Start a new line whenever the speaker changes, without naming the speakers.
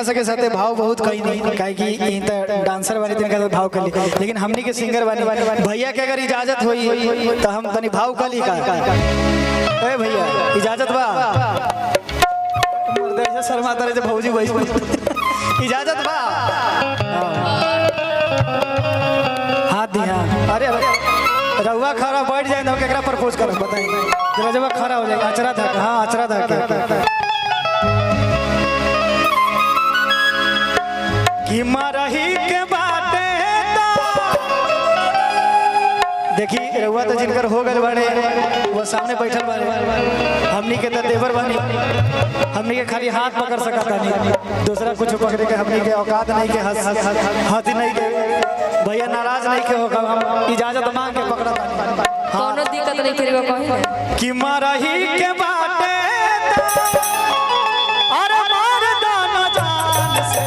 सके साथे भाव बहुत कहीं नहीं काहे कि इन त डांसर वाले दिन का भाव कर ली, लेकिन हमनी के सिंगर वाले भैया के अगर इजाजत होई तो हम तनी भाव कर ली का। ए भैया इजाजत बा मर्दे से शर्मा तारे जे भौजी वही इजाजत बा हाथ दिया। अरे रउआ खड़ा बैठ जाए ना केकरा प्रपोज कर बताई जरा जब खड़ा हो जाए अचरा था। हां अचरा था कि मरही के बाटे देखी रउआ तो जिनकर हो गए बड़े वो सामने बैठल बारे हमनी के तो देवर बानी हमनी के खाली हाथ पकड़ सकता नहीं दूसरा कुछ पकड़े के हमनी के औकात नहीं के हाथ नहीं के भैया नाराज नहीं के होगा हम इजाजत मांग के पकड़ा
कोनो दिक्कत नहीं करियो कहि
कि मरही के बाटे अरे मार दाना जान से